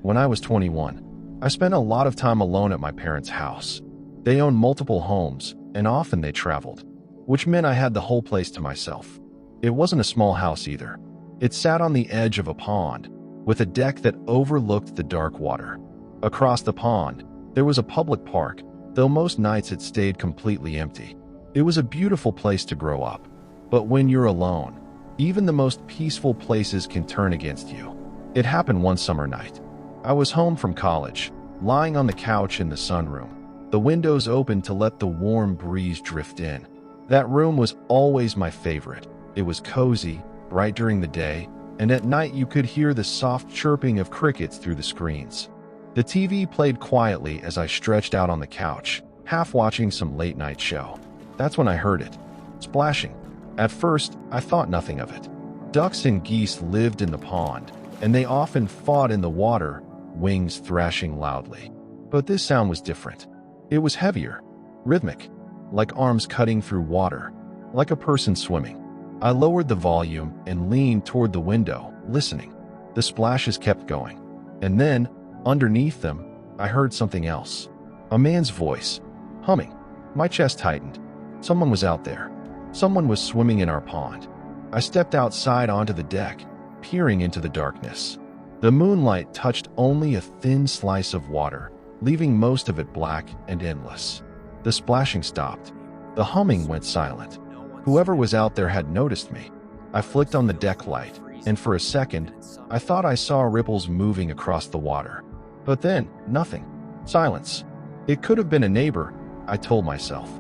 When I was 21, I spent a lot of time alone at my parents' house. They owned multiple homes, and often they traveled, which meant I had the whole place to myself. It wasn't a small house either. It sat on the edge of a pond, with a deck that overlooked the dark water. Across the pond, there was a public park, though most nights it stayed completely empty. It was a beautiful place to grow up. But when you're alone, even the most peaceful places can turn against you. It happened one summer night. I was home from college, lying on the couch in the sunroom, the windows open to let the warm breeze drift in. That room was always my favorite. It was cozy, bright during the day, and at night you could hear the soft chirping of crickets through the screens. The TV played quietly as I stretched out on the couch, half watching some late-night show. That's when I heard it, splashing. At first, I thought nothing of it. Ducks and geese lived in the pond, and they often fought in the water, wings thrashing loudly. But this sound was different. It was heavier, rhythmic, like arms cutting through water, like a person swimming. I lowered the volume and leaned toward the window, listening. The splashes kept going. And then, underneath them, I heard something else. A man's voice, humming. My chest tightened. Someone was out there. Someone was swimming in our pond. I stepped outside onto the deck, peering into the darkness. The moonlight touched only a thin slice of water, leaving most of it black and endless. The splashing stopped. The humming went silent. Whoever was out there had noticed me. I flicked on the deck light, and for a second, I thought I saw ripples moving across the water. But then, nothing. Silence. It could have been a neighbor, I told myself.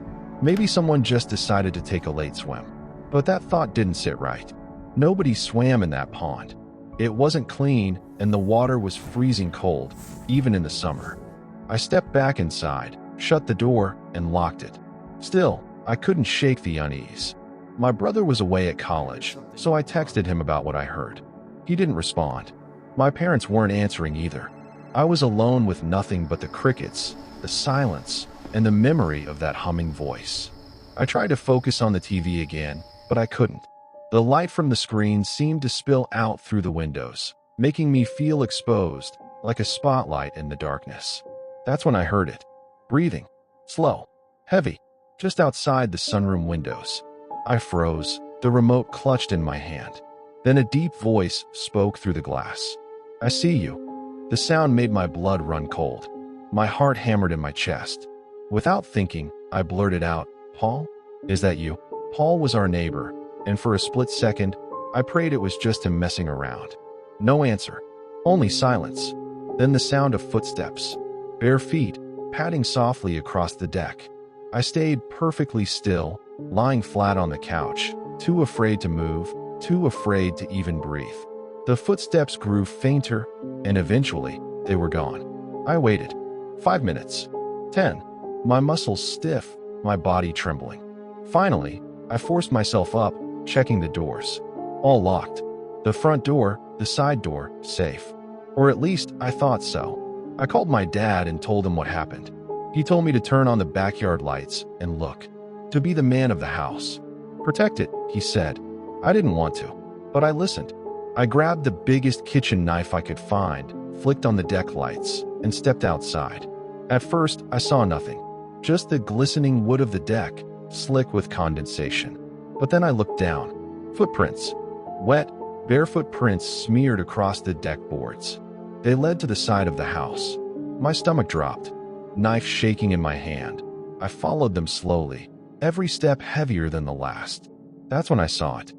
Maybe someone just decided to take a late swim. But that thought didn't sit right. Nobody swam in that pond. It wasn't clean, and the water was freezing cold, even in the summer. I stepped back inside, shut the door, and locked it. Still, I couldn't shake the unease. My brother was away at college, so I texted him about what I heard. He didn't respond. My parents weren't answering either. I was alone with nothing but the crickets, the silence, and the memory of that humming voice. I tried to focus on the TV again, but I couldn't. The light from the screen seemed to spill out through the windows, making me feel exposed, like a spotlight in the darkness. That's when I heard it. Breathing. Slow. Heavy. Just outside the sunroom windows. I froze, the remote clutched in my hand. Then a deep voice spoke through the glass. I see you. The sound made my blood run cold. My heart hammered in my chest. Without thinking, I blurted out, "Paul? Is that you?" Paul was our neighbor, and for a split second, I prayed it was just him messing around. No answer. Only silence. Then the sound of footsteps. Bare feet, padding softly across the deck. I stayed perfectly still, lying flat on the couch, too afraid to move, too afraid to even breathe. The footsteps grew fainter, and eventually, they were gone. I waited. 5 minutes. 10. My muscles stiff, my body trembling. Finally, I forced myself up, checking the doors. All locked. The front door, the side door, safe. Or at least, I thought so. I called my dad and told him what happened. He told me to turn on the backyard lights and look. To be the man of the house. Protect it, he said. I didn't want to, but I listened. I grabbed the biggest kitchen knife I could find, flicked on the deck lights, and stepped outside. At first, I saw nothing. Just the glistening wood of the deck, slick with condensation. But then I looked down. Footprints. Wet, barefoot prints smeared across the deck boards. They led to the side of the house. My stomach dropped. Knife shaking in my hand. I followed them slowly, every step heavier than the last. That's when I saw it.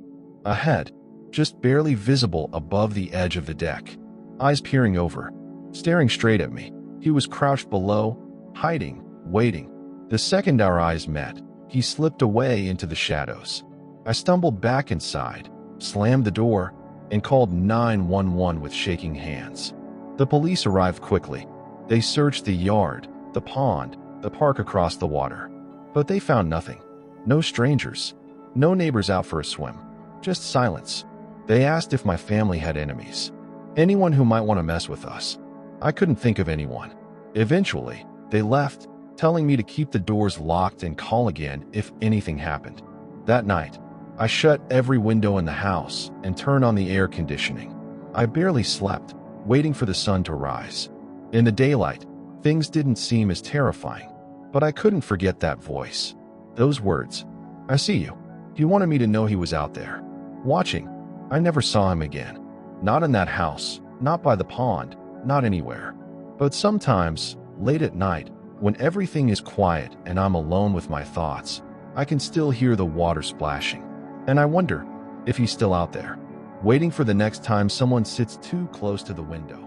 A head, just barely visible above the edge of the deck. Eyes peering over, staring straight at me. He was crouched below, hiding, waiting. The second our eyes met, he slipped away into the shadows. I stumbled back inside, slammed the door, and called 911 with shaking hands. The police arrived quickly. They searched the yard, the pond, the park across the water. But they found nothing. No strangers. No neighbors out for a swim. Just silence. They asked if my family had enemies. Anyone who might want to mess with us. I couldn't think of anyone. Eventually, they left, telling me to keep the doors locked and call again if anything happened. That night, I shut every window in the house and turned on the air conditioning. I barely slept. waiting for the sun to rise. In the daylight, things didn't seem as terrifying, but I couldn't forget that voice. Those words, "I see you." He wanted me to know he was out there, watching. I never saw him again. Not in that house, not by the pond, not anywhere. But sometimes, late at night, when everything is quiet and I'm alone with my thoughts, I can still hear the water splashing. And I wonder if he's still out there, waiting for the next time someone sits too close to the window.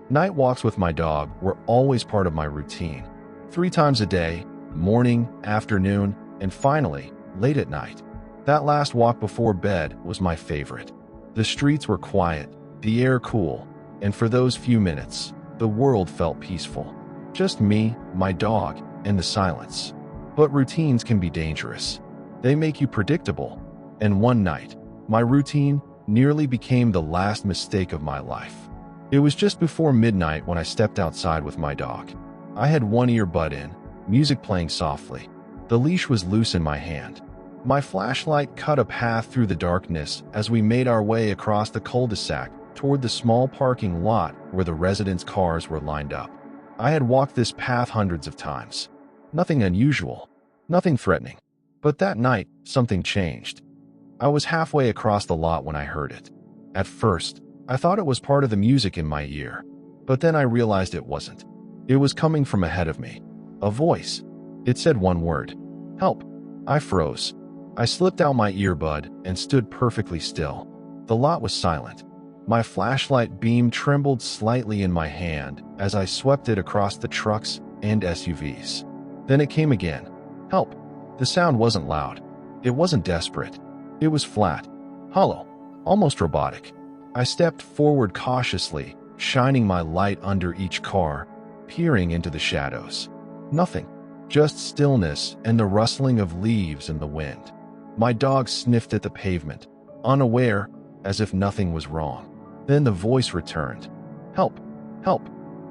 Night walks with my dog were always part of my routine. 3 times a day, morning, afternoon, and finally, late at night. That last walk before bed was my favorite. The streets were quiet, the air cool, and for those few minutes, the world felt peaceful. Just me, my dog, and the silence. But routines can be dangerous. They make you predictable. And one night, my routine nearly became the last mistake of my life. It was just before midnight when I stepped outside with my dog. I had one earbud in, music playing softly. The leash was loose in my hand. My flashlight cut a path through the darkness as we made our way across the cul-de-sac toward the small parking lot where the residents' cars were lined up. I had walked this path hundreds of times. Nothing unusual, nothing threatening. But that night, something changed. I was halfway across the lot when I heard it. At first, I thought it was part of the music in my ear, but then I realized it wasn't. It was coming from ahead of me. A voice. It said one word. "Help." I froze. I slipped out my earbud and stood perfectly still. The lot was silent. My flashlight beam trembled slightly in my hand as I swept it across the trucks and SUVs. Then it came again. "Help." The sound wasn't loud. It wasn't desperate. It was flat, hollow, almost robotic. I stepped forward cautiously, shining my light under each car, peering into the shadows. Nothing, just stillness and the rustling of leaves in the wind. My dog sniffed at the pavement, unaware, as if nothing was wrong. Then the voice returned. "Help, help,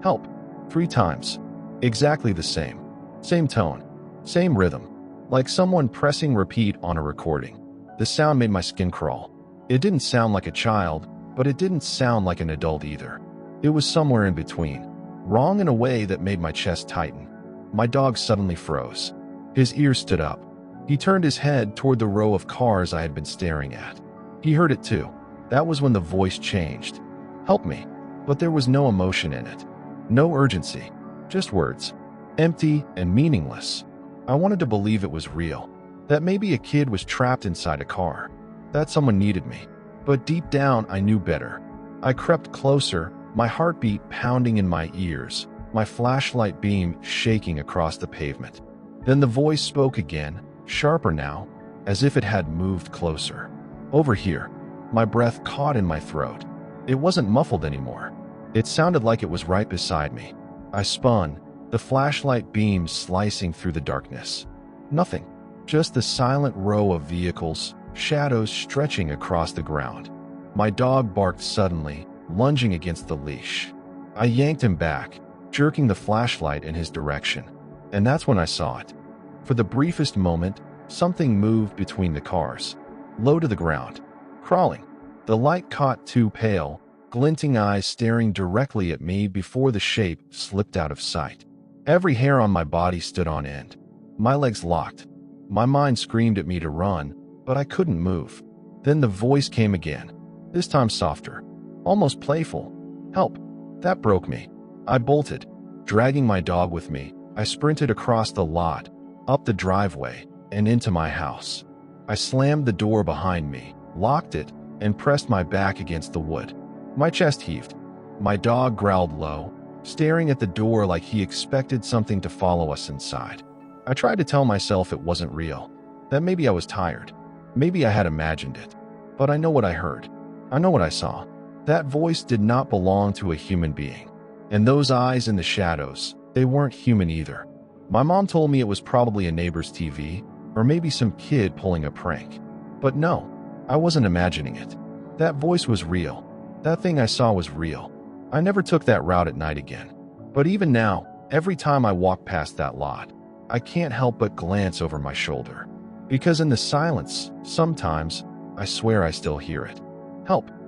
help," 3 times. Exactly the same. Same tone, same rhythm, like someone pressing repeat on a recording. The sound made my skin crawl. It didn't sound like a child, but it didn't sound like an adult either. It was somewhere in between, wrong in a way that made my chest tighten. My dog suddenly froze. His ears stood up. He turned his head toward the row of cars I had been staring at. He heard it too. That was when the voice changed. "Help me." But there was no emotion in it. No urgency. Just words. Empty and meaningless. I wanted to believe it was real. That maybe a kid was trapped inside a car. That someone needed me. But deep down, I knew better. I crept closer, my heartbeat pounding in my ears, my flashlight beam shaking across the pavement. Then the voice spoke again, sharper now, as if it had moved closer. "Over here." My breath caught in my throat. It wasn't muffled anymore. It sounded like it was right beside me. I spun, the flashlight beam slicing through the darkness. Nothing. Just the silent row of vehicles, shadows stretching across the ground. My dog barked suddenly, lunging against the leash. I yanked him back, jerking the flashlight in his direction. And that's when I saw it. For the briefest moment, something moved between the cars, low to the ground, crawling. The light caught 2 pale, glinting eyes staring directly at me before the shape slipped out of sight. Every hair on my body stood on end. My legs locked. My mind screamed at me to run, but I couldn't move. Then the voice came again, this time softer, almost playful. "Help." That broke me. I bolted, dragging my dog with me. I sprinted across the lot, up the driveway, and into my house. I slammed the door behind me, locked it, and pressed my back against the wood. My chest heaved. My dog growled low, staring at the door like he expected something to follow us inside. I tried to tell myself it wasn't real, that maybe I was tired. Maybe I had imagined it. But I know what I heard. I know what I saw. That voice did not belong to a human being. And those eyes in the shadows, they weren't human either. My mom told me it was probably a neighbor's TV, or maybe some kid pulling a prank. But no, I wasn't imagining it. That voice was real. That thing I saw was real. I never took that route at night again. But even now, every time I walk past that lot, I can't help but glance over my shoulder. Because in the silence, sometimes, I swear I still hear it. Help.